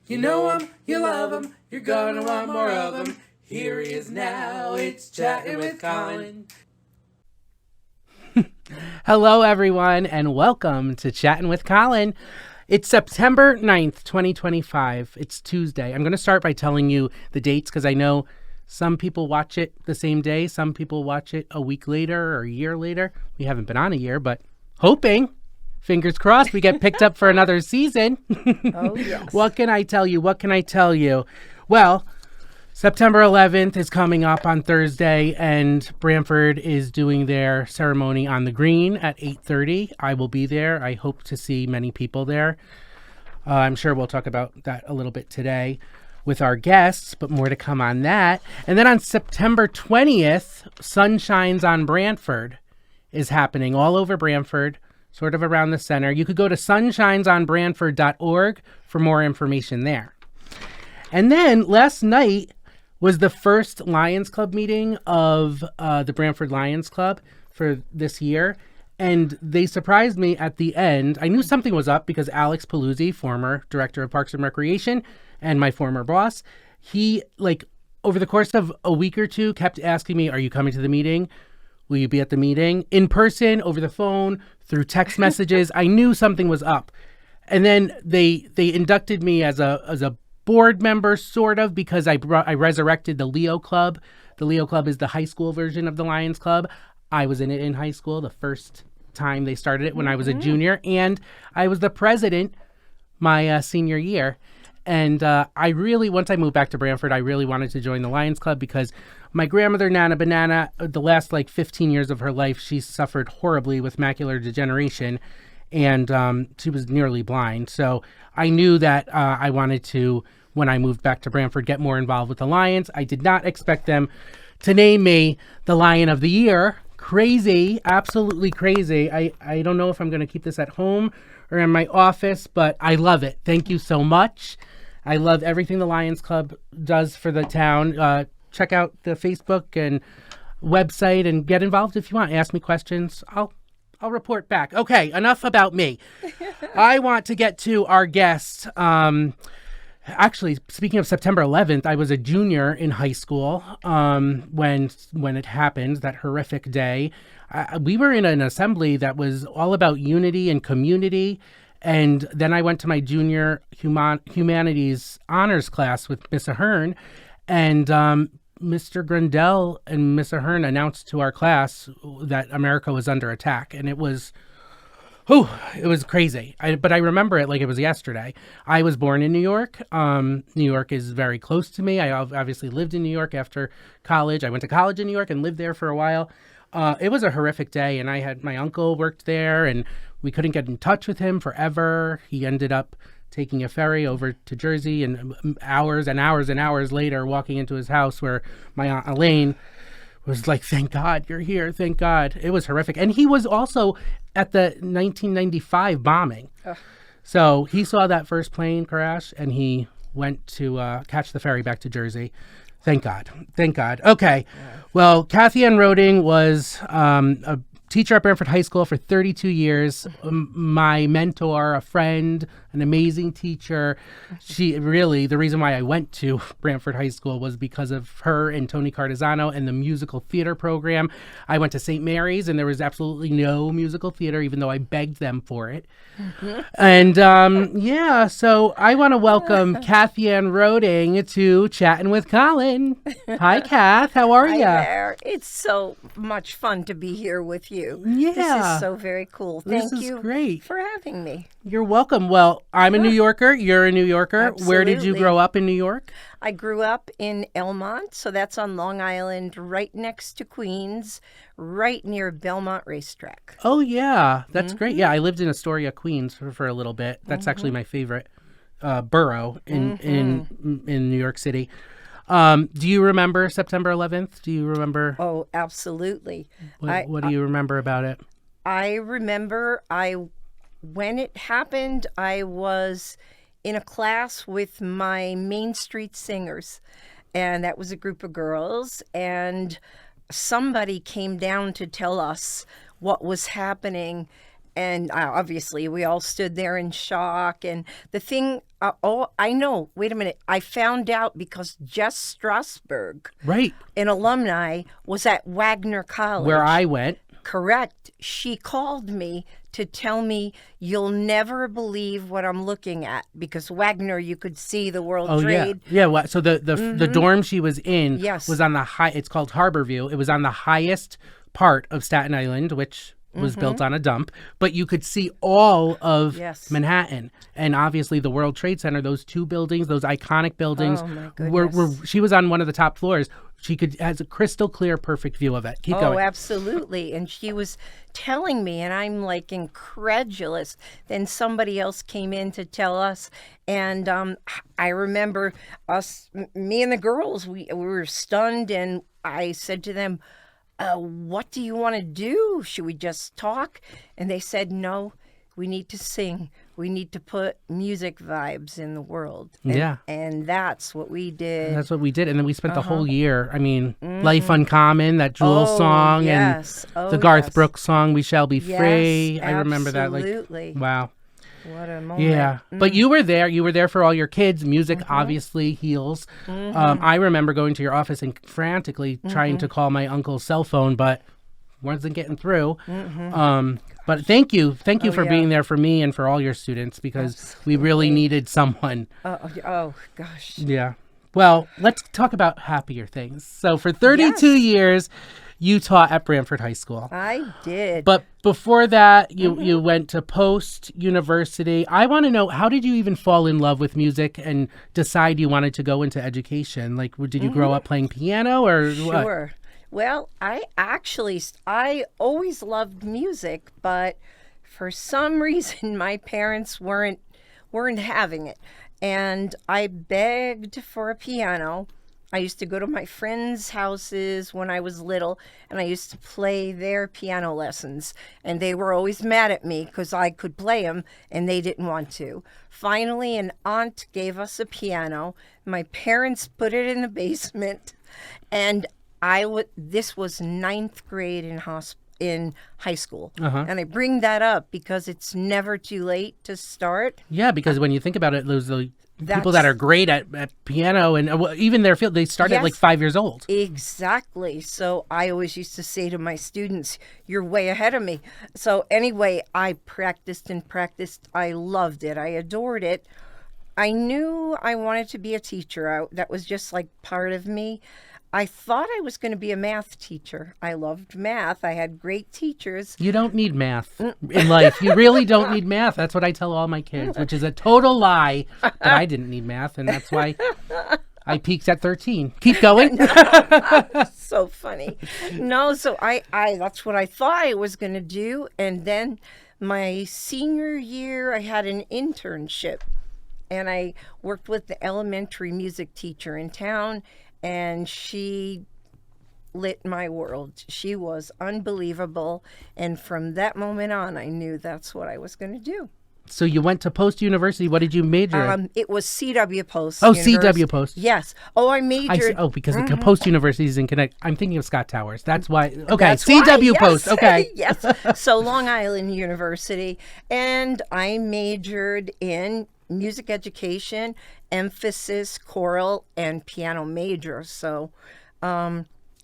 You know him, you love him, you're gonna want more of him. Here he is now, it's Chattin' with Colin. Hello, everyone, and welcome to Chattin' with Colin. It's September 9th, 2025. It's Tuesday. I'm going to start by telling you the dates because I know some people watch it the same day. Some people watch it a week later or a year later. We haven't been on a year, but hoping, fingers crossed, we get picked up for another season. Oh, yes. What can I tell you? Well, September 11th is coming up on Thursday, and Brantford is doing their ceremony on the green at 8:30. I will be there. I hope to see many people there. I'm sure we'll talk about that a little bit today with our guests, but more to come on that. And then on September 20th, Sunshines on Brantford is happening all over Brantford, sort of around the center. You could go to sunshinesonbrantford.org for more information there. And then last night was the first Lions Club meeting of the Brantford Lions Club for this year. And they surprised me at the end. I knew something was up because Alex Paluzzi, former director of Parks and Recreation and my former boss, he, over the course of a week or two, kept asking me, are you coming to the meeting? Will you be at the meeting? In person, over the phone, through text messages. I knew something was up. And then they inducted me as a board member, sort of, because I resurrected the Leo Club. The Leo Club is the high school version of the Lions Club. I was in it in high school the first time they started it when I was a junior, and I was the president my senior year. And once I moved back to Brantford, I really wanted to join the Lions Club because my grandmother, Nana Banana, the last 15 years of her life, she suffered horribly with macular degeneration, and she was nearly blind. So I knew that I wanted to, when I moved back to Brantford, get more involved with the Lions. I did not expect them to name me the Lion of the Year. Crazy, absolutely crazy. I don't know if I'm going to keep this at home or in my office, but I love it. Thank you so much. I love everything the Lions Club does for the town. Check out the Facebook and website and get involved if you want. Ask me questions. I'll report back. Okay, enough about me. I want to get to our guests. Actually, speaking of September 11th, I was a junior in high school when it happened, that horrific day. We were in an assembly that was all about unity and community. And then I went to my junior humanities honors class with Miss Ahern, and Mr. Grandel and Miss Ahern announced to our class that America was under attack. And it was crazy. But I remember it like it was yesterday. I was born in New York. New York is very close to me. I obviously lived in New York after college. I went to college in New York and lived there for a while. It was a horrific day, and I had my uncle worked there, and we couldn't get in touch with him forever. He ended up taking a ferry over to Jersey, and hours and hours and hours later, walking into his house where my Aunt Elaine was like, thank God you're here. Thank God. It was horrific. And he was also at the 1995 bombing. Ugh. So he saw that first plane crash, and he went to catch the ferry back to Jersey. Thank God. Thank God. Okay. Yeah. Well, Cathyann Roding was a teacher at Brantford High School for 32 years. My mentor, a friend, an amazing teacher. She really, the reason why I went to Brantford High School was because of her and Tony Cardizano and the musical theater program. I went to St. Mary's, and there was absolutely no musical theater, even though I begged them for it. Mm-hmm. And so I want to welcome Cathyann Roding to Chattin' with Colin. Hi, Kath. How are you? Hi there. It's so much fun to be here with you. Yeah. This is so very cool. Thank you great. for having me. You're welcome. Well, I'm a New Yorker. You're a New Yorker. Absolutely. Where did you grow up in New York? I grew up in Elmont, so that's on Long Island, right next to Queens, right near Belmont Racetrack. Oh, yeah. That's great. Yeah, I lived in Astoria, Queens for a little bit. That's actually my favorite borough in New York City. Do you remember September 11th? Do you remember? Oh, absolutely. What do you remember about it? I remember when it happened, I was in a class with my Main Street Singers, and that was a group of girls, and somebody came down to tell us what was happening, And obviously, we all stood there in shock. And the thing, I know, wait a minute. I found out because Jess Strasberg, Right. an alumni, was at Wagner College. Where I went. Correct. She called me to tell me, you'll never believe what I'm looking at, because Wagner, you could see the World Oh, Trade. yeah. Yeah. So the dorm she was in Yes. was on the high, it's called Harborview. It was on the highest part of Staten Island, which was built on a dump, but you could see all of Yes. Manhattan. And obviously the World Trade Center, those two buildings, those iconic buildings, Oh, my were goodness. she was on one of the top floors. She has a crystal clear, perfect view of it. Keep Oh, going. absolutely. And she was telling me, and I'm like incredulous. Then somebody else came in to tell us. And I remember me and the girls, we were stunned. And I said to them, what do you want to do? Should we just talk? And they said, no, we need to sing. We need to put music vibes in the world. Yeah. And that's what we did. That's what we did. And then we spent the whole year. I mean, Life Uncommon, that Jewel Oh, song, yes. and Oh, the Garth yes. Brooks song, We Shall Be Yes, Free. I remember that. absolutely. Like, wow. What a moment. Yeah. But you were there. You were there for all your kids. Music obviously heals. I remember going to your office and frantically trying to call my uncle's cell phone, but wasn't getting through. But thank you for yeah. being there for me and for all your students, because we really needed someone. Oh, gosh. Yeah. Well, let's talk about happier things. So for 32 Yes. years, you taught at Brantford High School. I did. But before that, you went to Post University. I want to know, how did you even fall in love with music and decide you wanted to go into education? Like, did you grow up playing piano or what? Sure. Well, I always loved music, but for some reason my parents weren't having it. And I begged for a piano. I used to go to my friends' houses when I was little, and I used to play their piano lessons. And they were always mad at me because I could play them, and they didn't want to. Finally, an aunt gave us a piano. My parents put it in the basement, and this was 9th grade in high school. And I bring that up because it's never too late to start. Yeah, because when you think about it, those people That's- that are great at piano and even their field, they start at like Yes. 5 years old. Exactly. So I always used to say to my students, you're way ahead of me. So anyway, I practiced and practiced. I loved it. I adored it. I knew I wanted to be a teacher. That was just like part of me. I thought I was going to be a math teacher. I loved math. I had great teachers. You don't need math in life. You really don't need math. That's what I tell all my kids, which is a total lie. But I didn't need math, and that's why I peaked at 13. Keep going. So funny. No, so I that's what I thought I was going to do. And then my senior year, I had an internship, and I worked with the elementary music teacher in town, and she lit my world. She was unbelievable. And from that moment on, I knew that's what I was going to do. So you went to Post University. What did you major in? It was CW Post. Oh, University. CW Post. Yes. Oh, I majored. Because the Post University is in Connecticut. I'm thinking of Scott Towers. That's why. Okay, That's why, CW yes. Post. Okay. Yes. So Long Island University. And I majored in music education, emphasis, choral, and piano major. So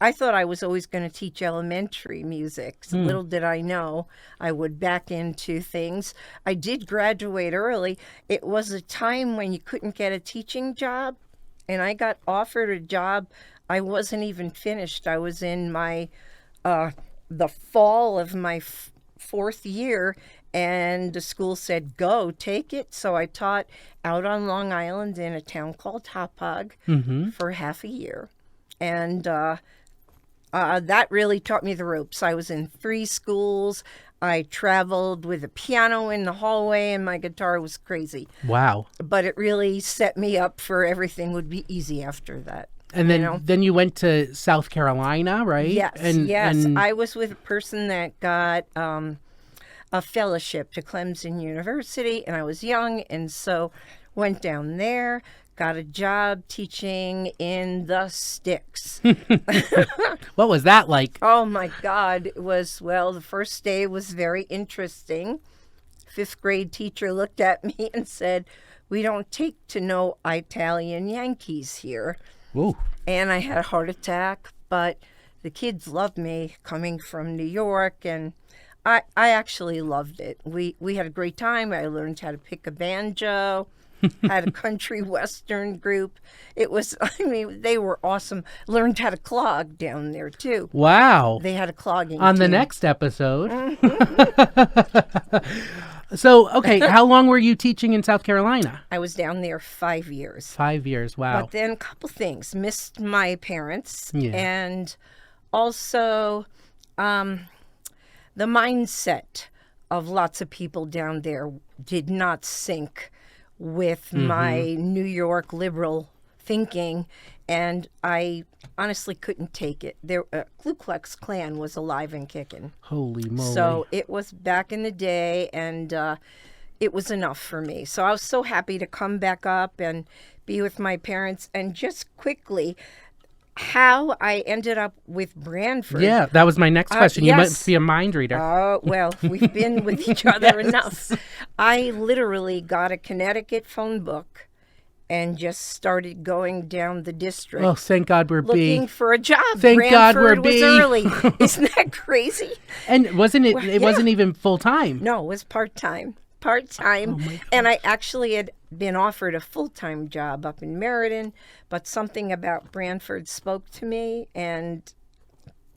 I thought I was always going to teach elementary music. So little did I know I would back into things. I did graduate early. It was a time when you couldn't get a teaching job, and I got offered a job. I wasn't even finished. I was in my the fall of my fourth year, and the school said, go, take it. So I taught out on Long Island in a town called Hauppauge for half a year. And that really taught me the ropes. I was in 3 schools. I traveled with a piano in the hallway, and my guitar was crazy. Wow. But it really set me up for everything would be easy after that. And then you went to South Carolina, right? Yes, yes. And I was with a person that got a fellowship to Clemson University, and I was young, and so went down there, got a job teaching in the sticks. What was that like? Oh my God. It was, well, the first day was very interesting. Fifth grade teacher looked at me and said, "We don't take to no Italian Yankees here." Ooh. And I had a heart attack, but the kids loved me coming from New York, and I actually loved it. We had a great time. I learned how to pick a banjo, had a country western group. It was, I mean, they were awesome. Learned how to clog down there, too. Wow. They had a clogging On the team. next episode. So, okay, how long were you teaching in South Carolina? I was down there 5 years. 5 years. Wow. But then a couple things. Missed my parents. Yeah. And also the mindset of lots of people down there did not sync with my New York liberal thinking. And I honestly couldn't take it. Ku Klux Klan was alive and kicking. Holy moly. So it was back in the day, and it was enough for me. So I was so happy to come back up and be with my parents. And just quickly, how I ended up with Branford. Yeah, that was my next question. You yes. must be a mind reader. Oh, well, we've been with each other enough. I literally got a Connecticut phone book and just started going down the district. Oh, thank God we're looking B. for a job. Thank God we're Branford was B. early. Isn't that crazy? And wasn't it? Well, It yeah. wasn't even full time. No, it was part-time. And I actually had been offered a full-time job up in Meriden, but something about Branford spoke to me, and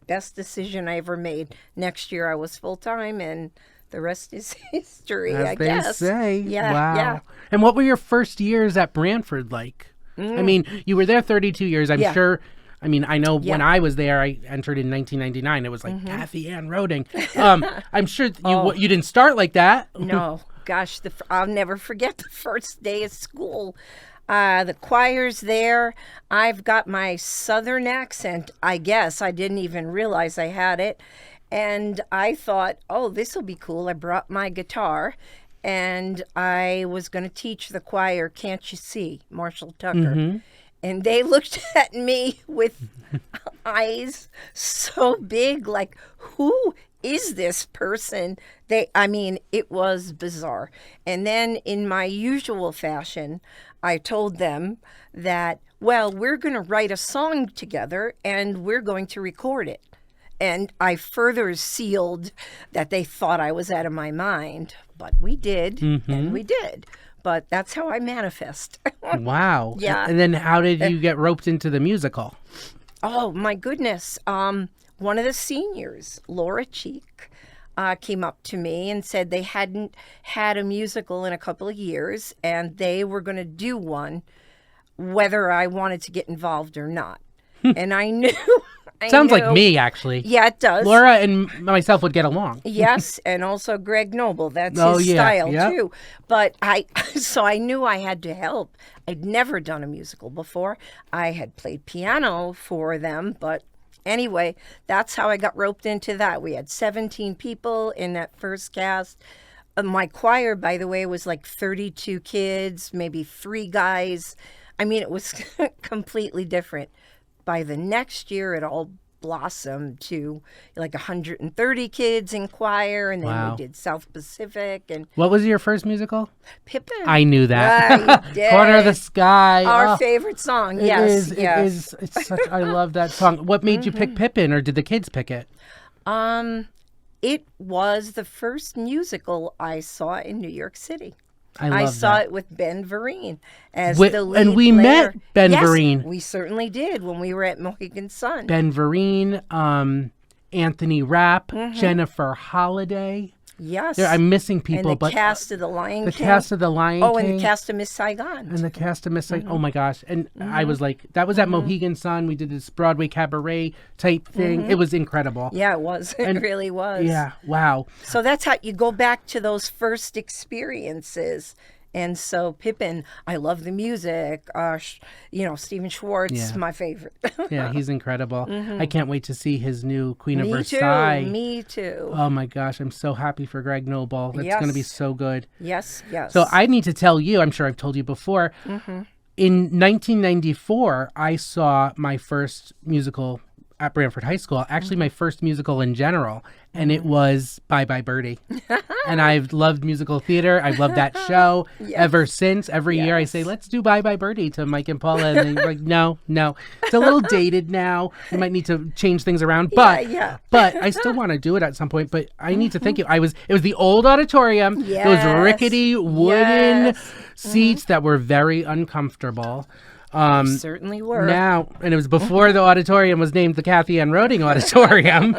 best decision I ever made. Next year I was full-time, and the rest is history, As I they guess. say. Yeah, Wow. yeah. And what were your first years at Branford like? I mean, you were there 32 years. I'm Yeah. sure. I mean, I know when Yeah. I was there, I entered in 1999. It was like Cathyann Roding. I'm sure you didn't start like that. No, gosh, I'll never forget the first day of school. The choir's there. I've got my southern accent, I guess. I didn't even realize I had it. And I thought, oh, this will be cool. I brought my guitar, and I was going to teach the choir Can't You See, Marshall Tucker. And they looked at me with eyes so big, like, who is this person? It was bizarre. And then in my usual fashion, I told them that, well, we're going to write a song together and we're going to record it. And I further sealed that they thought I was out of my mind, but we did, and we did. But that's how I manifest. Wow. Yeah. And then how did you get roped into the musical? Oh, my goodness. One of the seniors, Laura Cheek, came up to me and said they hadn't had a musical in a couple of years, and they were going to do one whether I wanted to get involved or not. And I knew. Sounds like me, actually. Yeah, it does. Laura and myself would get along. Yes, and also Greg Noble. That's Oh, his yeah, style yeah. too. But so I knew I had to help. I'd never done a musical before. I had played piano for them, but anyway, that's how I got roped into that. We had 17 people in that first cast. My choir, by the way, was like 32 kids, maybe 3 guys. I mean, it was completely different. By the next year, it all blossomed to like 130 kids in choir, and then Wow. we did South Pacific and What was your first musical? Pippin. I knew that. Right, did. Corner of the Sky. Our Oh, favorite song. it Yes, is, yes. It is. It's such, I love that song. What made you pick Pippin, or did the kids pick it? It was the first musical I saw in New York City. I love I saw that. it with Ben Vereen as We- the lead and we player. met Ben Yes, Vereen. We certainly did when we were at Mohegan Sun. Ben Vereen, Anthony Rapp, Jennifer Holliday. Yes. I'm missing and people, the but cast of The Lion the King. cast of The Lion Oh, King. and the cast of Miss Saigon. And the cast of Miss oh my gosh. And I was like, that was at Mohegan Sun. We did this Broadway cabaret type thing. It was incredible. Yeah, it was. It really was. Yeah. Wow. So that's how you go back to those first experiences And so Pippin, I love the music. Stephen Schwartz, Yeah. my favorite. Yeah, he's incredible. I can't wait to see his new Queen of Me Versailles. too. Me too. Oh my gosh, I'm so happy for Greg Noble. It's going to be Yes. so good. Yes. Yes. So I need to tell you, I'm sure I've told you before, in 1994, I saw my first musical at Brantford High School, actually my first musical in general, and it was Bye Bye Birdie. And I've loved musical theater. I've loved that show ever since. Every year I say, let's do Bye Bye Birdie to Mike and Paula. And they're like, no. It's a little dated now. We might need to change things around. But but I still want to do it at some point. But I need to thank you. It was the old auditorium, those rickety wooden seats that were very uncomfortable. Certainly were. Now, and it was before the auditorium was named the Cathyann Roding Auditorium.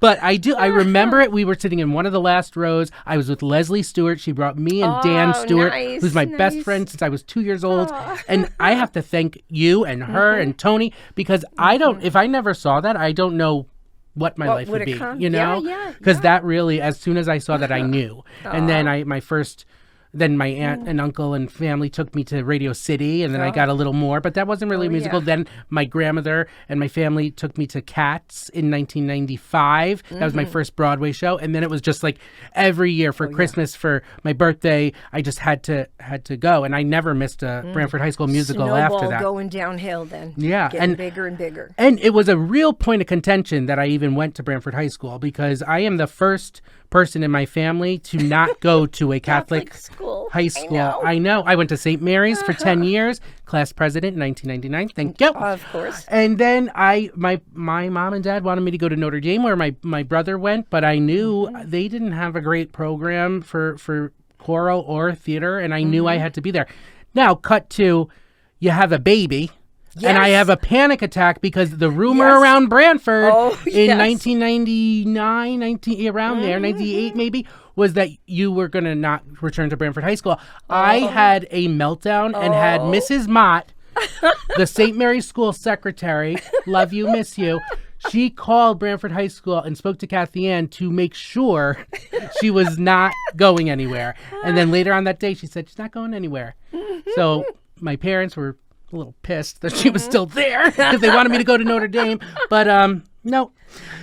But I remember it. We were sitting in one of the last rows. I was with Leslie Stewart. She brought me and Dan Stewart, who's my best friend since I was 2 years old. And I have to thank you and her and Tony, because if I never saw that, I don't know what my life would be, you know? Because that really, as soon as I saw that, I knew. And then then my aunt and uncle and family took me to Radio City, and then I got a little more, but that wasn't really a musical. Then my grandmother and my family took me to Cats in 1995. That was my first Broadway show, and then it was just like every year for Christmas, for my birthday, I just had to go, and I never missed a Brantford High School musical after that. Going downhill then. Yeah, Getting bigger and bigger. And it was a real point of contention that I even went to Brantford High School, because I am the first person in my family to not go to a Catholic high school. I know. I went to St. Mary's for 10 years, class president in 1999. Thank you. Of course. And then my mom and dad wanted me to go to Notre Dame, where my brother went, but I knew they didn't have a great program for choral or theater, and I knew I had to be there. Now, cut to, you have a baby. Yes. And I have a panic attack because the rumor around Brantford in 1999, around there, 98 maybe, was that you were going to not return to Brantford High School. I had a meltdown and had Mrs. Mott, the St. Mary's School secretary, love you, miss you. She called Brantford High School and spoke to Cathyann to make sure she was not going anywhere. And then later on that day, she said she's not going anywhere. So my parents were a little pissed that she was still there because they wanted me to go to Notre Dame, but no.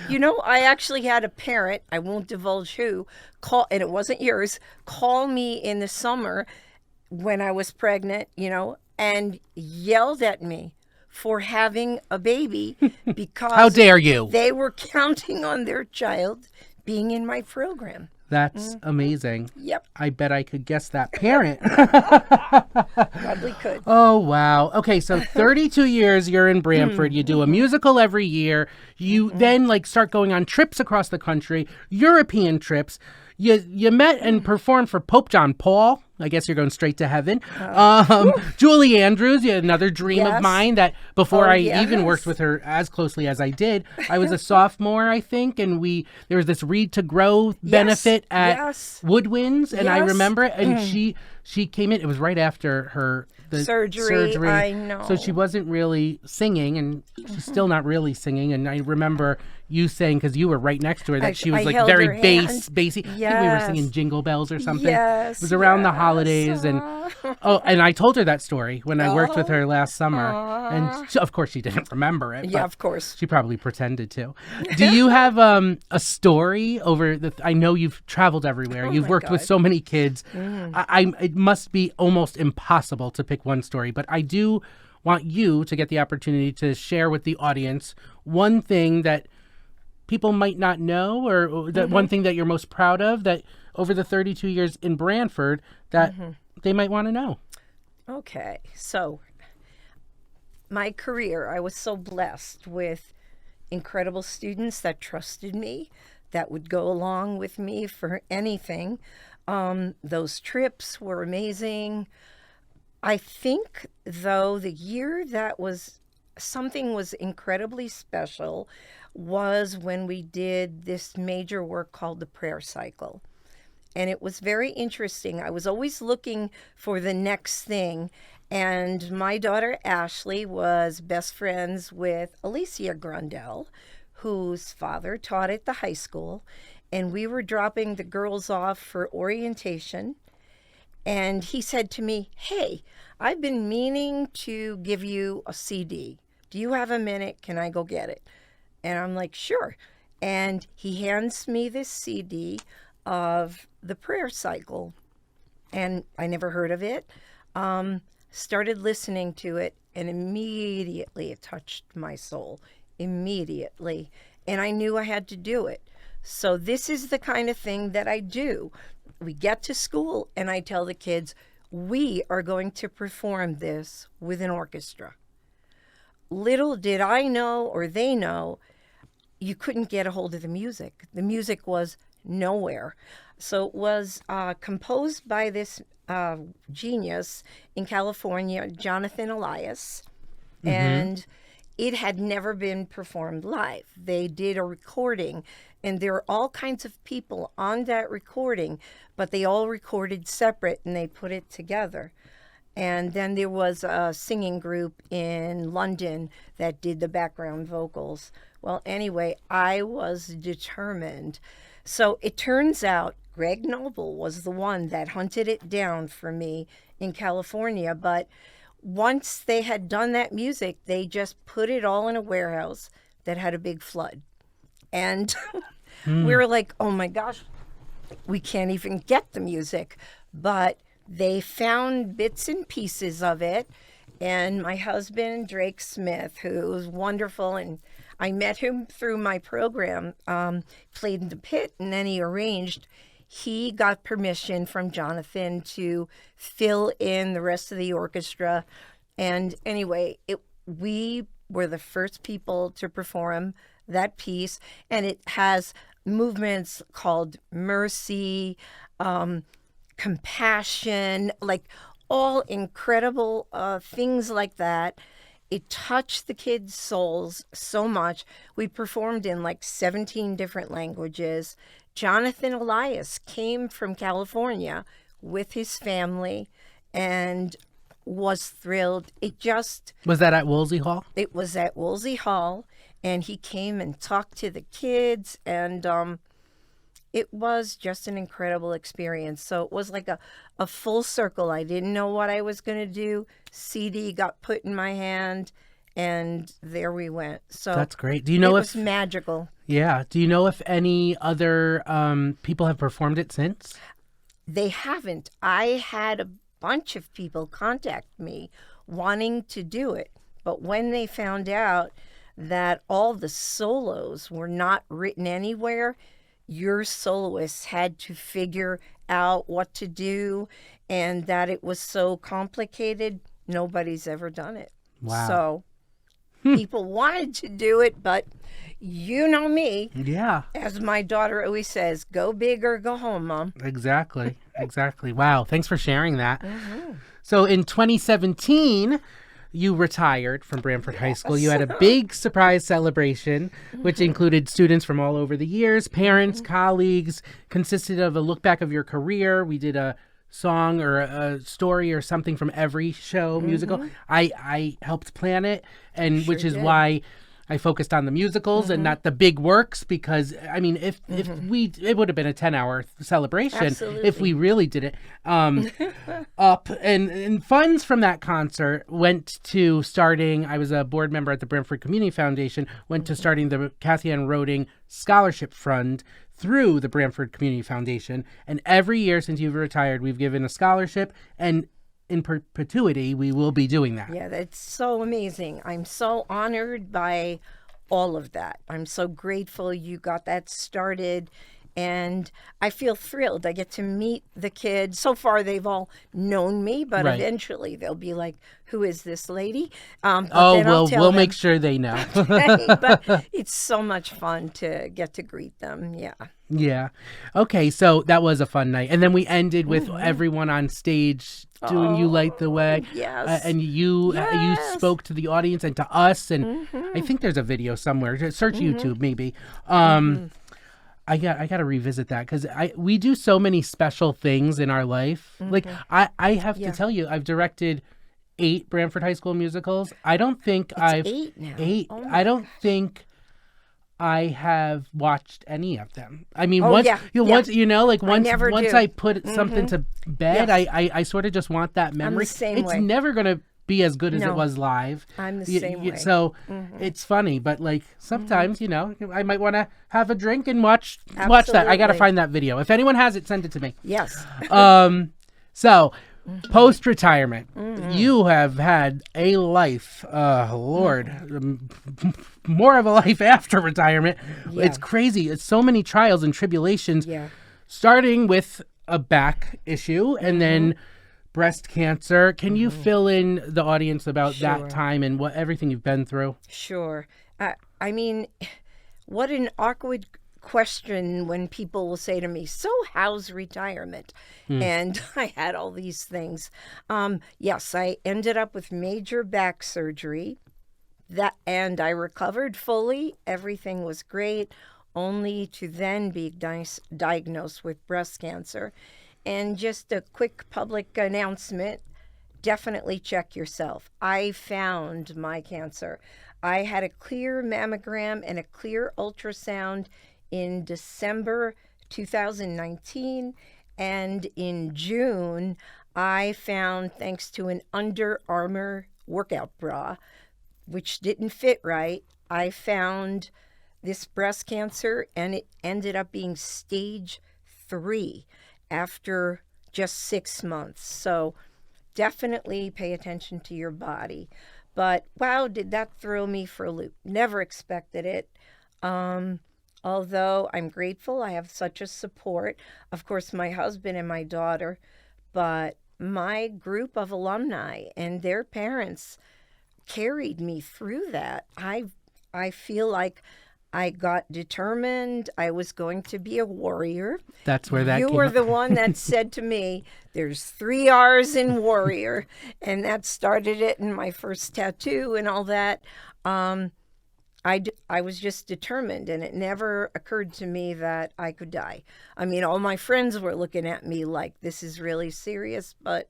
You know, I actually had a parent, I won't divulge who, and it wasn't yours, call me in the summer when I was pregnant, and yelled at me for having a baby because how dare you? They were counting on their child being in my program. That's amazing. Yep. I bet I could guess that parent. Probably could. Oh, wow. Okay, so 32 years you're in Brantford. You do a musical every year. You then start going on trips across the country, European trips. You met and performed for Pope John Paul. I guess you're going straight to heaven. Julie Andrews, another dream of mine that before I even worked with her as closely as I did, I was a sophomore, I think, and there was this Read to Grow benefit at Woodwinds, and I remember it, and she came in. It was right after her surgery. I know. So she wasn't really singing, and she's still not really singing. And I remember you saying, because you were right next to her, that she was very bassy. Yes. I think we were singing Jingle Bells or something. Yes. It was around the holidays, and and I told her that story when I worked with her last summer, and of course she didn't remember it. Yeah, of course. She probably pretended to. Do you have a story over I know you've traveled everywhere. You've worked with so many kids. It must be almost impossible to pick one story, but I do want you to get the opportunity to share with the audience one thing that people might not know, or that one thing that you're most proud of that over the 32 years in Brantford that they might want to know. Okay, so my career, I was so blessed with incredible students that trusted me, that would go along with me for anything. Those trips were amazing. I think, though, the year that something was incredibly special was when we did this major work called the Prayer Cycle. And it was very interesting. I was always looking for the next thing. And my daughter, Ashley, was best friends with Alicia Grundell, whose father taught at the high school. And we were dropping the girls off for orientation. And he said to me, "Hey, I've been meaning to give you a CD. Do you have a minute? Can I go get it?" And I'm like, "Sure." And he hands me this CD of the prayer cycle. And I never heard of it. Started listening to it, and immediately it touched my soul. Immediately. And I knew I had to do it. So this is the kind of thing that I do. We get to school, and I tell the kids, we are going to perform this with an orchestra. Little did I know, or they know, you couldn't get a hold of the music. The music was nowhere. So it was composed by this genius in California, Jonathan Elias, and it had never been performed live. They did a recording, and there are all kinds of people on that recording, but they all recorded separate, and they put it together. And then there was a singing group in London that did the background vocals. Well, anyway, I was determined. So it turns out Greg Noble was the one that hunted it down for me in California. But once they had done that music, they just put it all in a warehouse that had a big flood. And we were like, oh my gosh, we can't even get the music. But they found bits and pieces of it. And my husband, Drake Smith, who was wonderful, and I met him through my program, played in the pit, and then he arranged. He got permission from Jonathan to fill in the rest of the orchestra. And anyway, we were the first people to perform that piece. And it has movements called mercy, compassion, like all incredible things like that. It touched the kids' souls so much. We performed in like 17 different languages. Jonathan Elias came from California with his family and was thrilled. Was that at Woolsey Hall? It was at Woolsey Hall, and he came and talked to the kids, and it was just an incredible experience. So it was like a full circle. I didn't know what I was going to do. CD got put in my hand, and there we went. So that's great. Do you know it was magical. Yeah. Do you know if any other people have performed it since? They haven't. I had a bunch of people contact me wanting to do it, but when they found out that all the solos were not written anywhere, your soloists had to figure out what to do, and that it was so complicated, nobody's ever done it. Wow. So people wanted to do it, but you know me. Yeah. As my daughter always says, go big or go home, Mom. Exactly. Exactly. Wow. Thanks for sharing that. So in 2017, you retired from Brantford High School. You had a big surprise celebration, which included students from all over the years, parents, colleagues, consisted of a look back of your career. We did a song or a story or something from every show, musical. I helped plan it, and which is why I focused on the musicals and not the big works, because I mean, if it would have been a 10-hour celebration if we really did it up. And funds from that concert went to starting. I was a board member at the Brantford Community Foundation. Went to starting the Cathyann Roding Scholarship Fund through the Brantford Community Foundation. And every year since you've retired, we've given a scholarship, and in perpetuity, we will be doing that. Yeah, that's so amazing. I'm so honored by all of that. I'm so grateful you got that started, and I feel thrilled. I get to meet the kids. So far, they've all known me, but eventually they'll be like, who is this lady? We'll make sure they know. But it's so much fun to get to greet them. Yeah. Yeah. Okay, so that was a fun night. And then we ended with everyone on stage doing You Light the Way. Yes. And you spoke to the audience and to us. And I think there's a video somewhere. Just search YouTube, maybe. I got to revisit that, because we do so many special things in our life. Like, I have to tell you, I've directed 8 Brantford High School musicals. I don't think It's 8 now. 8. Oh I don't think I have watched any of them. I mean, Oh, once yeah, you yeah. once you know, like once never once do. I put something to bed, Yes. I sort of just want that memory. same It's way. never gonna be as good as it No. was live. I'm the same way. So it's funny, but like sometimes I might want to have a drink and watch that. I gotta Absolutely. find that video. If anyone has it, send it to me. Yes. So, post retirement, you have had a life, Lord, more of a life after retirement. Yeah. It's crazy. It's so many trials and tribulations, Yeah. starting with a back issue and then breast cancer. Can you fill in the audience about Sure. that time and what everything you've been through? Sure. I mean, what an awkward question when people will say to me, "So how's retirement?" And I had all these things. Yes, I ended up with major back surgery. And I recovered fully. Everything was great, only to then be diagnosed with breast cancer. And just a quick public announcement, definitely check yourself. I found my cancer. I had a clear mammogram and a clear ultrasound in December 2019. And in June, I found, thanks to an Under Armour workout bra, which didn't fit right, I found this breast cancer, and it ended up being stage 3 after just 6 months. So definitely pay attention to your body. But wow, did that throw me for a loop. Never expected it. Although I'm grateful I have such a support, of course, my husband and my daughter, but my group of alumni and their parents carried me through that. I feel like I got determined. I was going to be a warrior. That's where that You came were up. the one that said to me, "There's 3 R's in warrior," and that started it in my first tattoo and all that. I was just determined, and it never occurred to me that I could die. I mean, all my friends were looking at me like, this is really serious, but,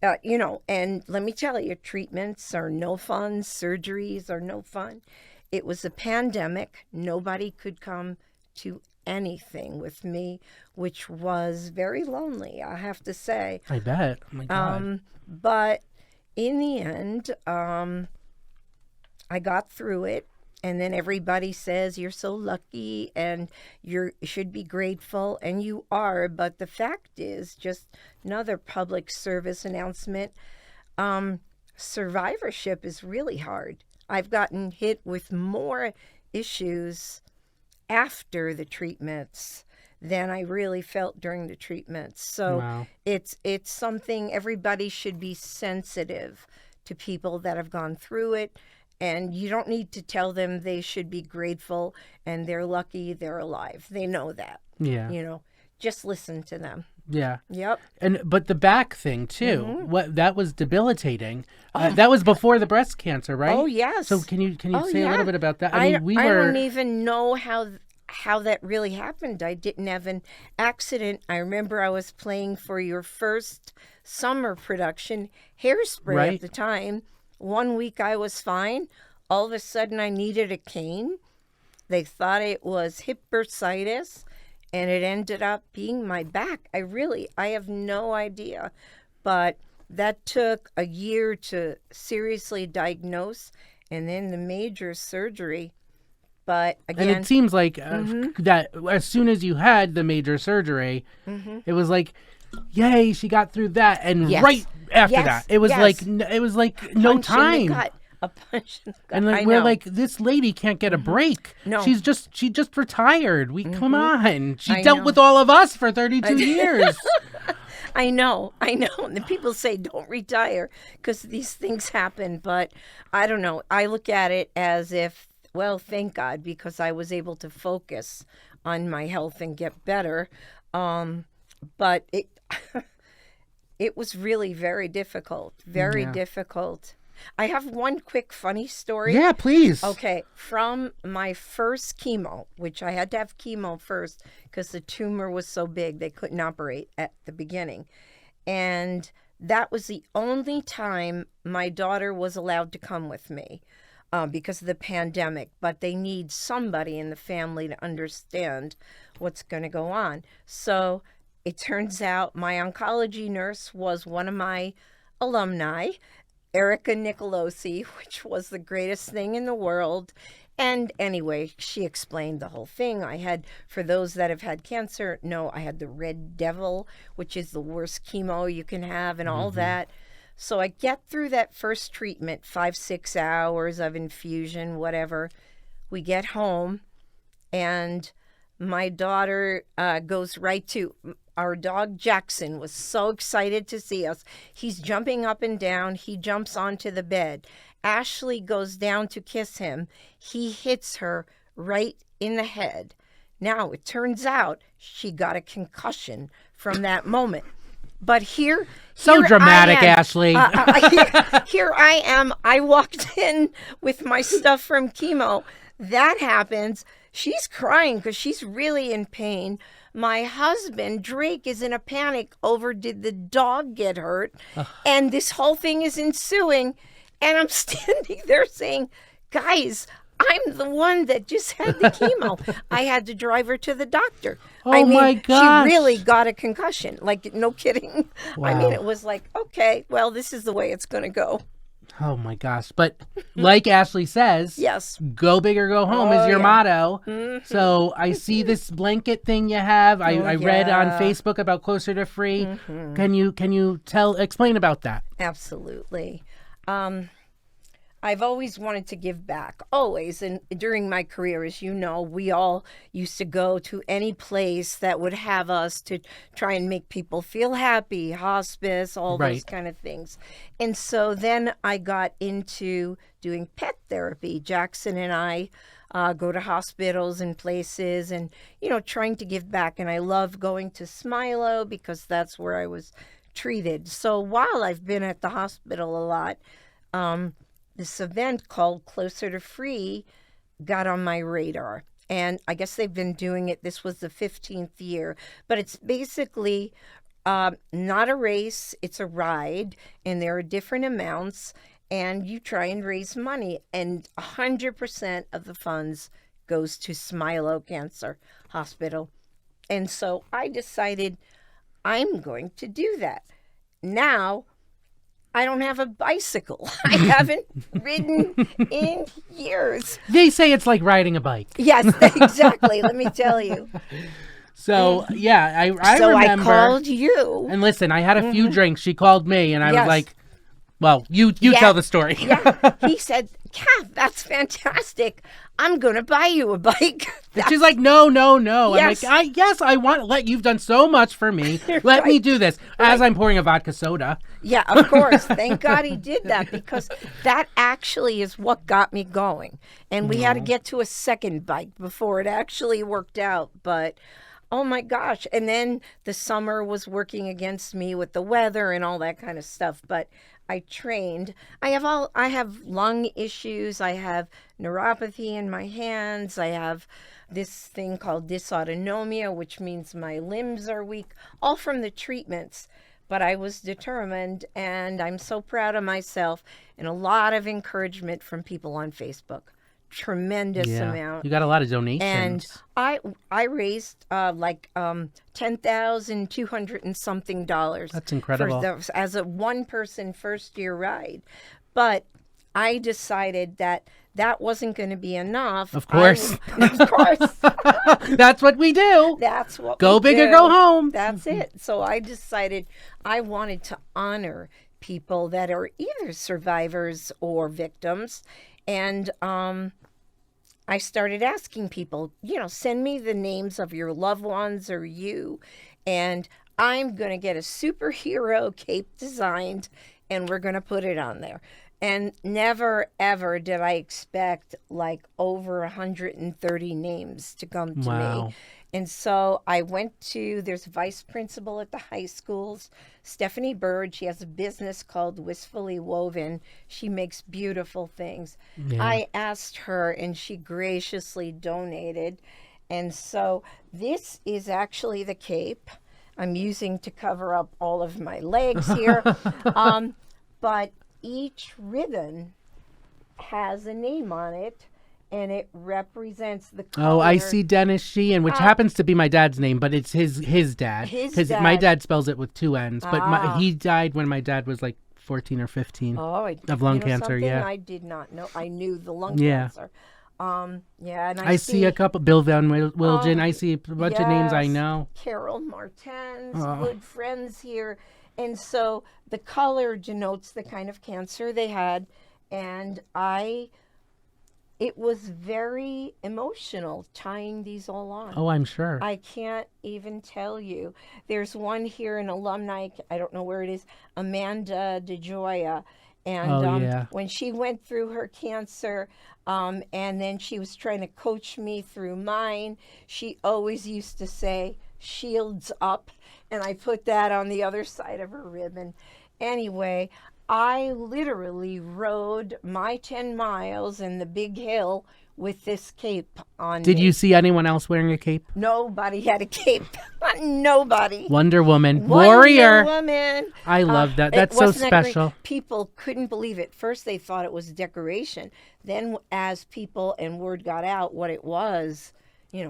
and let me tell you, treatments are no fun, surgeries are no fun. It was a pandemic. Nobody could come to anything with me, which was very lonely, I have to say. I bet. Oh my God. But in the end, I got through it. And then everybody says you're so lucky and you should be grateful, and you are. But the fact is, just another public service announcement, survivorship is really hard. I've gotten hit with more issues after the treatments than I really felt during the treatments. So Wow. it's something everybody should be sensitive to, people that have gone through it. And you don't need to tell them they should be grateful and they're lucky they're alive. They know that. Yeah. Just listen to them. Yeah. Yep. But the back thing too, what that was debilitating. That was before the breast cancer, right? Oh, yes. So can you Oh, say a yeah. little bit about that? I mean, I don't even know how that really happened. I didn't have an accident. I remember I was playing for your first summer production, Hairspray, Right. at the time. 1 week I was fine. All of a sudden I needed a cane. They thought it was hip bursitis, and it ended up being my back. I have no idea. But that took a year to seriously diagnose, and then the major surgery. But again, And it seems like that as soon as you had the major surgery, it was like, yay, she got through that, and Yes. right after Yes. that, it was Yes. like no punch in the time. gut. A punch in the gut. And I like, we're know. like, this lady can't get a break. No. she just retired. Come on, she I dealt know. with all of us for 32 years. I know. And the people say don't retire because these things happen. But I don't know. I look at it as if, well, thank God, because I was able to focus on my health and get better. But it it was really very difficult. Very Yeah. difficult. I have one quick funny story. Yeah, please. Okay, from my first chemo, which I had to have chemo first because the tumor was so big they couldn't operate at the beginning. And that was the only time my daughter was allowed to come with me. because of the pandemic, but they need somebody in the family to understand what's going to go on. So it turns out my oncology nurse was one of my alumni, Erica Nicolosi, which was the greatest thing in the world. And anyway, she explained the whole thing. I had, for those that have had cancer, no, I had the red devil, which is the worst chemo you can have and all that. So I get through that first treatment, 5-6 hours of infusion, whatever. We get home and my daughter goes right to, our dog Jackson was so excited to see us. He's jumping up and down. He jumps onto the bed. Ashley goes down to kiss him. He hits her right in the head. Now, it turns out she got a concussion from that moment. But here dramatic, I am. Ashley. Here I am. I walked in with my stuff from chemo. That happens. She's crying because she's really in pain. My husband, Drake, is in a panic over did the dog get hurt? And this whole thing is ensuing. And I'm standing there saying, guys, I'm the one that just had the chemo. I had to drive her to the doctor. Oh, my gosh. She really got a concussion. Like, no kidding. Wow. I mean, it was like, okay, well, this is the way it's going to go. Oh my gosh. But like Ashley says, Yes. Go big or go home is your motto. So I see this blanket thing you have. I read on Facebook about Closer to Free. Can you explain about that? Absolutely. I've always wanted to give back, always. And during my career, as you know, we all used to go to any place that would have us to try and make people feel happy, hospice, all those kind of things. And so then I got into doing pet therapy. Jackson and I go to hospitals and places and, trying to give back. And I love going to Smilo because that's where I was treated. So while I've been at the hospital a lot, this event called Closer to Free got on my radar. And I guess they've been doing it. This was the 15th year. But it's basically not a race. It's a ride. And there are different amounts. And you try and raise money. And 100% of the funds goes to Smilo Cancer Hospital. And so I decided I'm going to do that. Now, I don't have a bicycle. I haven't ridden in years. They say it's like riding a bike. Yes, exactly. Let me tell you. So, yeah, I So remember. I called you. And listen, I had a few drinks. She called me, and I was like, well, you tell the story. He said, Kath, that's fantastic. I'm going to buy you a bike. And she's like, no. Yes. I'm like, I want to you've done so much for me. Let me do this. As I'm pouring a vodka soda. Yeah, of course. Thank God he did that because that actually is what got me going. And we had to get to a second bike before it actually worked out. But oh my gosh. And then the summer was working against me with the weather and all that kind of stuff. But I trained. I have lung issues. I have neuropathy in my hands. I have this thing called dysautonomia, which means my limbs are weak, all from the treatments. But I was determined, and I'm so proud of myself, and a lot of encouragement from people on Facebook. Tremendous amount. You got a lot of donations. And I raised $10,200 and something dollars. That's incredible. As a one-person first-year ride. But I decided that wasn't going to be enough. Of course. Of course. That's what we do. That's what Go we big do. or go home. That's it. So I decided I wanted to honor people that are either survivors or victims. And I started asking people, send me the names of your loved ones or you, and I'm going to get a superhero cape designed, and we're going to put it on there. And never, ever did I expect over 130 names to come to me. And so I went to, there's a vice principal at the high schools, Stephanie Bird. She has a business called Wistfully Woven. She makes beautiful things. Yeah. I asked her and she graciously donated. And so this is actually the cape I'm using to cover up all of my legs here. But each ribbon has a name on it, and it represents the color. Oh, I see Dennis Sheehan, which happens to be my dad's name, but it's his dad. His Because dad. my dad spells it with 2 N's. But Ah. he died when my dad was like 14 or 15 Oh, of lung you know cancer. something Yeah. I did not know. I knew the lung Yeah. cancer. Yeah, and I see a couple, Bill Van Wilgen. Oh, I see a bunch of names I yes, know. Carol Martens, Oh. good friends here. And so the color denotes the kind of cancer they had. And it was very emotional tying these all on. Oh, I'm sure. I can't even tell you. There's one here, an alumni, I don't know where it is, Amanda DeJoya. And Oh, yeah. when she went through her cancer, and then she was trying to coach me through mine, she always used to say, "Shields up." And I put that on the other side of her ribbon. Anyway, I literally rode my 10 miles in the big hill with this cape on Did me. you see anyone else wearing a cape? Nobody had a cape. Nobody. Wonder Woman. Wonder Warrior. Woman. I love that. It That's so wasn't that great. special. People couldn't believe it. First, they thought it was decoration. Then, as people and word got out what it was,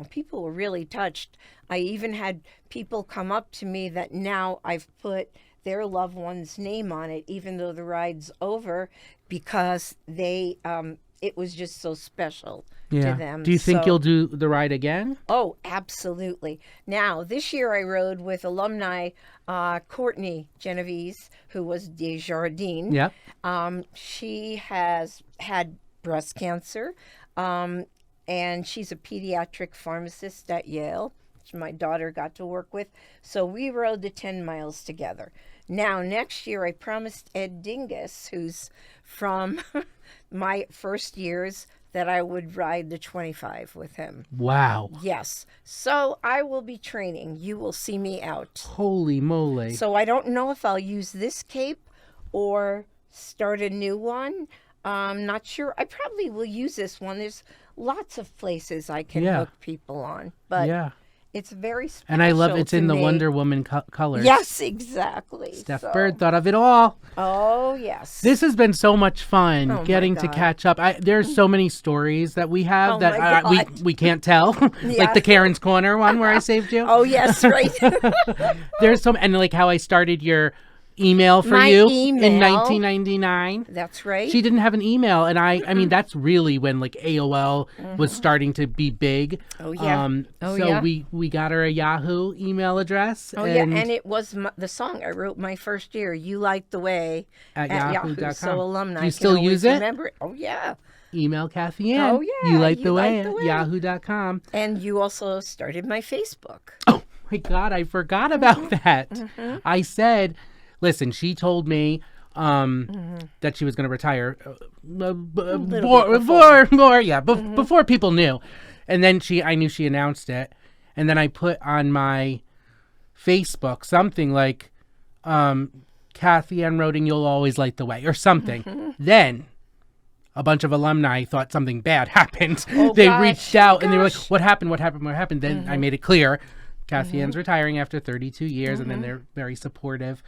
people were really touched. I even had people come up to me that now I've put their loved one's name on it, even though the ride's over, because it was just so special to them. Do you think So- you'll do the ride again? Oh, absolutely. Now, this year I rode with alumni Courtney Genovese, who was Desjardins. Yep. She has had breast cancer, and she's a pediatric pharmacist at Yale, which my daughter got to work with. So we rode the 10 miles together. Now, next year, I promised Ed Dingus, who's from my first years, that I would ride the 25 with him. Wow. Yes. So I will be training. You will see me out. Holy moly. So I don't know if I'll use this cape or start a new one. I'm not sure. I probably will use this one. There's lots of places I can Yeah. hook people on. But Yeah. it's very special. And I love it's to in the me. Wonder Woman colors. Yes, exactly. Steph So- Bird thought of it all. Oh, yes. This has been so much fun Oh, my getting to God. catch up. There's so many stories that we have Oh, that my God. we can't tell. Like Yes. the Karen's Corner one where I saved you. Oh, yes, right. There's some, and like how I started your email for My you in email. 1999. That's right. She didn't have an email, and I mean that's really when like AOL was starting to be big. Oh, yeah. Oh, so yeah. we got her a Yahoo email address. Oh, yeah, and it was the song I wrote my first year, You Light the Way, At yahoo.com. So alumni Do you can still always use it? Remember it. Oh, yeah. Email Cathyann. Oh, yeah, You like You the way Light the at Way. yahoo.com. And you also started my Facebook. Oh my God, I forgot about that. I said, listen, she told me that she was going to retire before people knew. And then I knew she announced it. And then I put on my Facebook something like, Cathyann Roding, you'll always light the way, or something. Then a bunch of alumni thought something bad happened. Oh, They gosh. reached out and they were like, Gosh. what happened? What happened? What happened? Then I made it clear. Cathyan's retiring after 32 years, and then they're very supportive.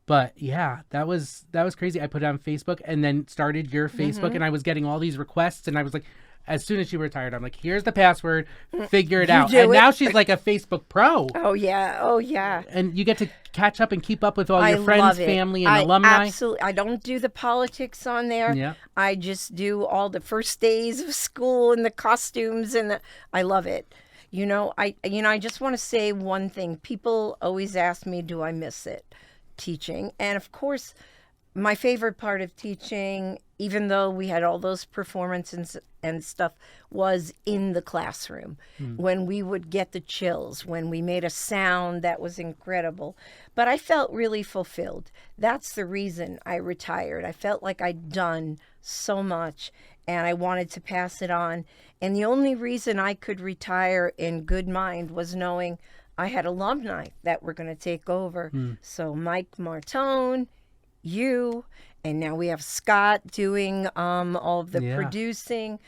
But yeah, that was crazy. I put it on Facebook and then started your Facebook, and I was getting all these requests, and I was like, as soon as she retired, I'm like, here's the password, figure it out. do And it. now she's like a Facebook pro, Oh, yeah. Oh, yeah. and you get to catch up and keep up with all your I friends, love it. family, and I alumni. Absolutely. I don't do the politics on there. Yeah. I just do all the first days of school and the costumes, and I love it. I just want to say one thing. People always ask me, do I miss it, teaching? And of course, my favorite part of teaching, even though we had all those performances and stuff, was in the classroom when we would get the chills, when we made a sound that was incredible. But I felt really fulfilled. That's the reason I retired. I felt like I'd done so much, and I wanted to pass it on. And the only reason I could retire in good mind was knowing I had alumni that were going to take over. So Mike Martone, you, and now we have Scott doing all of the Yeah. producing.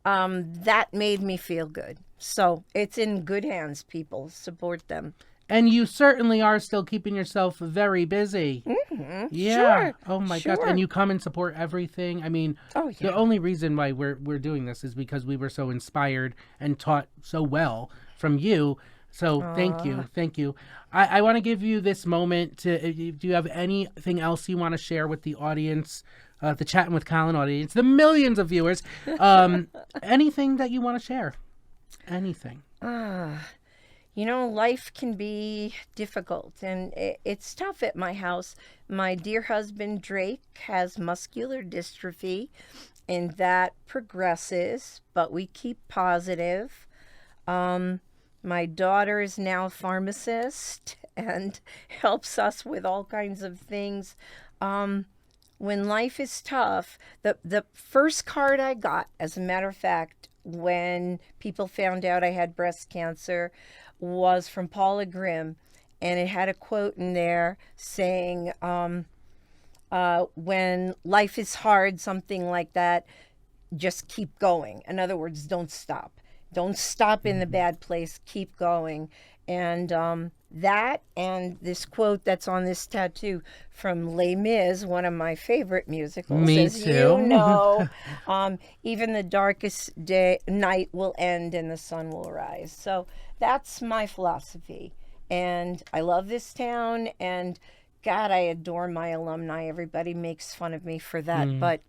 That made me feel good. So it's in good hands, people. Support them. And you certainly are still keeping yourself very busy. Yeah. Sure. Oh my gosh. Sure. And you come and support everything. I mean, Oh, the yeah. only reason why we're doing this is because we were so inspired and taught so well from you. So thank you. Thank you. I want to give you this moment to, do you have anything else you want to share with the audience, the Chatting with Colin audience, the millions of viewers? Anything that you want to share? Anything. You know, life can be difficult, and it's tough at my house. My dear husband, Drake, has muscular dystrophy, and that progresses, but we keep positive. My daughter is now a pharmacist and helps us with all kinds of things. When life is tough, the first card I got, as a matter of fact, when people found out I had breast cancer, was from Paula Grimm, and it had a quote in there saying, when life is hard, something like that, just keep going. In other words, don't stop. Don't stop in the bad place. Keep going. And that and this quote that's on this tattoo from Les Mis, one of my favorite musicals. Me as too. You know, even the darkest night will end and the sun will rise. So that's my philosophy. And I love this town. And God, I adore my alumni. Everybody makes fun of me for that, but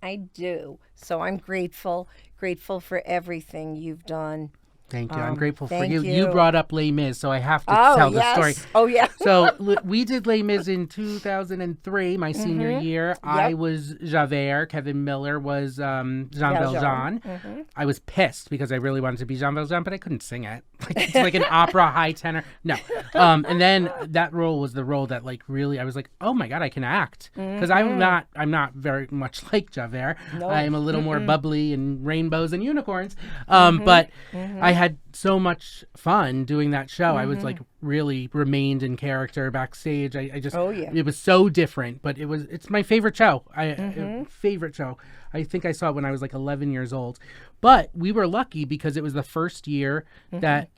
I do. So I'm grateful for everything you've done. Thank you. I'm grateful for thank you. you. You brought up Les Mis, so I have to Oh, tell the yes. story. Oh, yeah. So we did Les Mis in 2003, my senior year. I was Javert. Kevin Miller was Jean Valjean. I was pissed because I really wanted to be Jean Valjean, but I couldn't sing it. It's like an opera high tenor. No. And then that role was the role that like really I was like, oh my God, I can act. Because I'm not very much like Javert. No. I'm a little more bubbly and rainbows and unicorns. But I had so much fun doing that show. I was like really remained in character backstage. I just it was so different, but it's my favorite show. Favorite show. I think I saw it when I was like 11 years old. But we were lucky because it was the first year that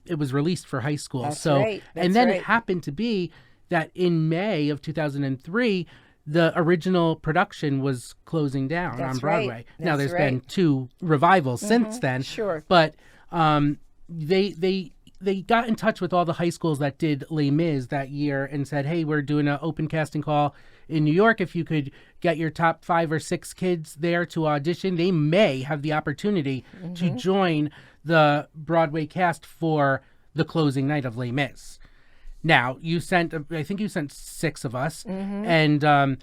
it was released for high school. That's so right. and then it happened to be that in May of 2003 the original production was closing down on Broadway. Right. Now That's there's been 2 revivals since then. Sure. But they got in touch with all the high schools that did Les Mis that year and said, hey, we're doing an open casting call in New York. If you could get your top 5 or 6 kids there to audition, they may have the opportunity to join the Broadway cast for the closing night of Les Mis. Now, I think you sent 6 of us, and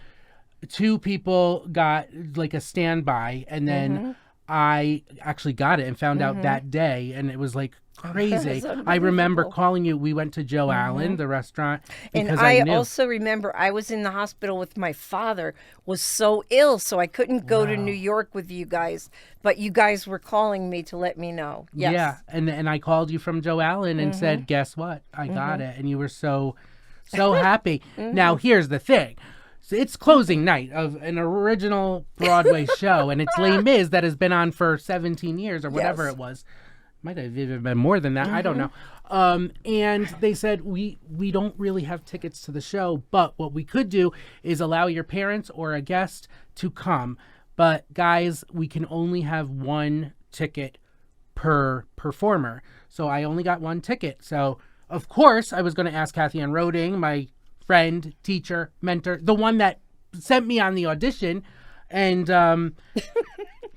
2 people got like a standby, and then I actually got it and found out that day, and it was like crazy. I remember calling you. We went to Joe Allen, the restaurant, And because I knew. also remember I was in the hospital with my father, was so ill, so I couldn't go to New York with you guys. But you guys were calling me to let me know. Yes. Yeah, and I called you from Joe Allen and said, guess what? I got it. And you were so happy. Now, here's the thing. So it's closing night of an original Broadway show, and it's Les Mis that has been on for 17 years or whatever it was. Might have even been more than that. I don't know. And they said, we don't really have tickets to the show, but what we could do is allow your parents or a guest to come. But guys, we can only have 1 ticket per performer. So I only got 1 ticket. So, of course, I was going to ask Cathyann Roding, my friend, teacher, mentor, the one that sent me on the audition. And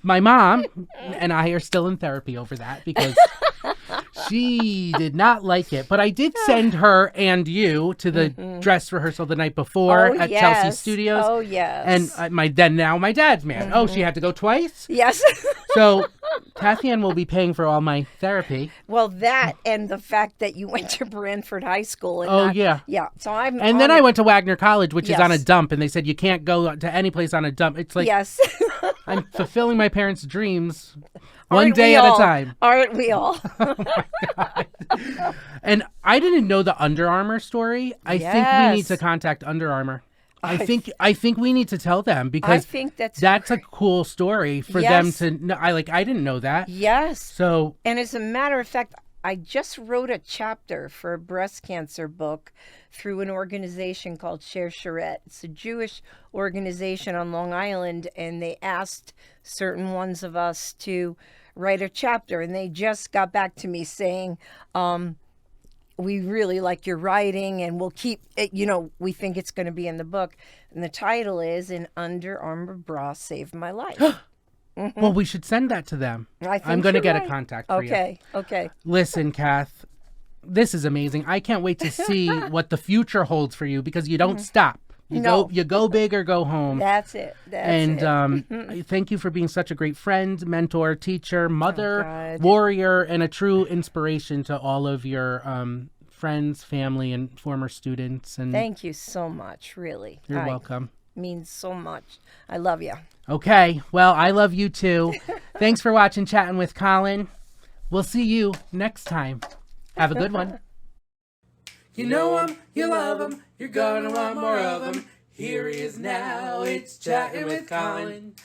my mom and I are still in therapy over that because she did not like it. But I did send her and you to the dress rehearsal the night before at Chelsea Studios. Oh, yes. And my dad's mad. Oh, she had to go twice? Yes. So Cathyann will be paying for all my therapy. Well, that and the fact that you went to Branford High School. And yeah. Yeah. So I'm. And then I went to Wagner College, which is on a Yes. dump, and they said you can't go to any place on a dump. It's like Yes. I'm fulfilling my parents' dreams one Aren't day we at all? a time. Aren't we all? And I didn't know the Under Armour story. I think we need Yes. to contact Under Armour. I think we need to tell them because I think that's a cool story for them Yes. to know. I didn't know that. Yes. So And as a matter of fact, I just wrote a chapter for a breast cancer book through an organization called Share Charette. It's a Jewish organization on Long Island, and they asked certain ones of us to write a chapter, and they just got back to me saying, we really like your writing, and we'll keep it, we think it's going to be in the book. And the title is An Under Armour Bra Saved My Life. Well, we should send that to them. I'm going to get a contact for you. Okay. Listen, Kath, this is amazing. I can't wait to see what the future holds for you, because you don't stop. You go big or go home. That's it. Thank you for being such a great friend, mentor, teacher, mother, warrior, and a true inspiration to all of your friends, family, and former students. And thank you so much, really. You're welcome. Means so much. I love you. Okay. Well, I love you too. Thanks for watching Chatting with Colin. We'll see you next time. Have a good one. You know him, you love him, you're gonna want more of him. Here he is now, it's Chatting with Colin.